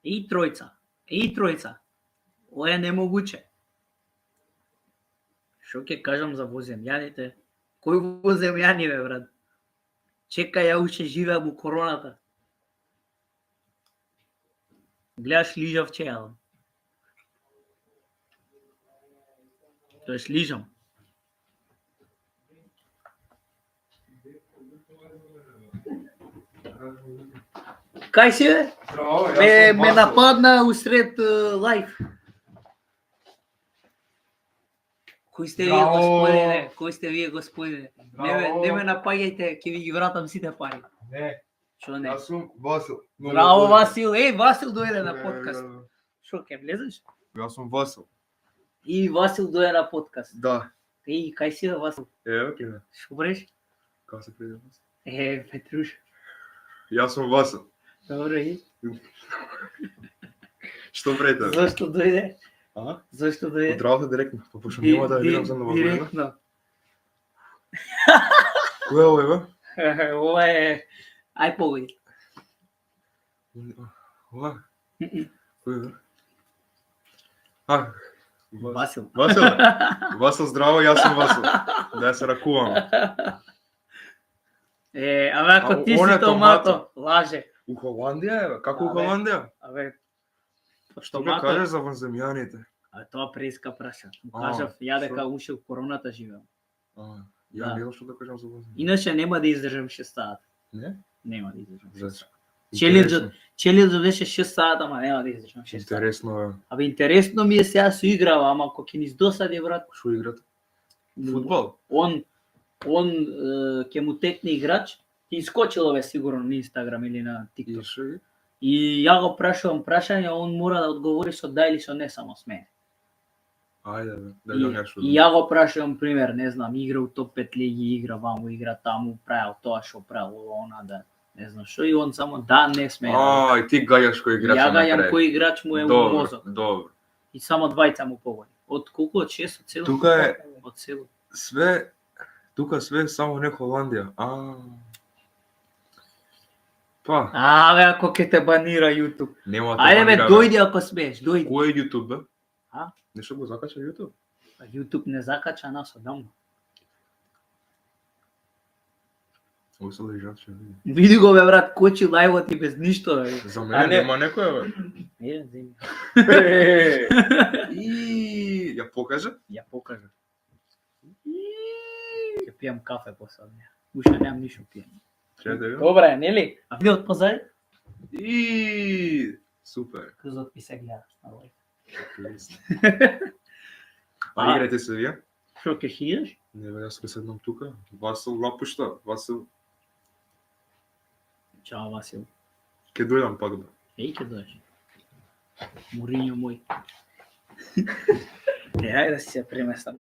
И тројца. Ова е немогуче. Шо ќе кажам за воземјаните? Кој воземјани бе, брат? Чекај, ја уште живеам у короната. Гледаш лижавче, јадам. Тоест лижам. Кај си, бе? Здраво, Ме нападна усред лайф. Кој сте вие, Здраво. господине? Кој сте вие, господине? Здраво. Не ме напаѓајте, ќе ви ги вратам сите пари. Не, Што не? јас сум Васил. Браво, Васил. Васил дојде на подкаст. Што, ќе влезеш? Јас сум Васил. И Васил дојде на подкаст. Да. Кај си, бе, Васил? Ево ке. Што бреш? Како се презиваш? Петруш. Јас сум Васил. Добро, и? Што прете? Зошто дојде? А? Зошто дојде? Од работа директно. Па пошто нема да видам за нова година. Директно. Кој е овој бе? Ова е... Ај погоди. Ова? Кој е бе? А, Васил. Васил. Васил, здраво, јас сум Васил. Да се ракувам. Абе, ако ти он си е томато, томато. лаже. У Холандија е бе? Како у Абе. Холандија? Абе, Што ме кажеш за вонземјаните? А тоа преиска праша. А, Кажав, ја дека шо? уште у короната живеам. Ја Да. не знам што да кажам за вонземјаните. Иначе нема да издржам 6 сата. Не? Нема да издржам 6 Зашто? сата. Челенџот беше 6 сата, ама нема да издржам 6 сата. Интересно е. Абе, интересно ми е сега со играва, ама ако ќе ни досади, брат, Што играте? Фудбал? он ќе му текне играч, ти искочило бе сигурно на Инстаграм или на И TikTok. што е? И ја го прашувам прашање, он мора да одговори со да или со не само с мене. Ајде бе, да И, ја нешто. и ја го прашувам пример, не знам, игра у топ 5 лиги, игра ваму, игра таму, правил тоа што правил она, да не знам што, и он само да, не сме. И ти гаѓаш кој играч Ја на гајам крај. кој играч му е у Добро, мозок. добро. И само двајца му погоди. Од колку? Од 6 од цело? Тука е- Од цело. Све, тука све само не Холандија. Па, Абе, ако ќе те банира YouTube. нема да Ајде бе, банира, дојди ако смееш, дојди. Кој е YouTube бе? А? Нешто го закача YouTube? YouTube не закача нас одамна. Ово се лежат што види. Види го бе брат, кочи лајвот и без ништо бе. За А мене не- нема некоја бе. Не, земи. И ја покажа? Ја покажа. Ќе пијам кафе после неа. Уште немам ништо пијам. Чекај да видам. Добре, нели? А видеот позади? И супер. Крузот ми се гледа на лајв. А играте се вие? Шо ќе хиеш? Не бе, јас ќе седнам тука. Васил лапушта, Васил. Чао, Васил. Ќе дојдам пак бе. Еј, ќе дојдеш. Муринјо мој. Ајде да си се преместам.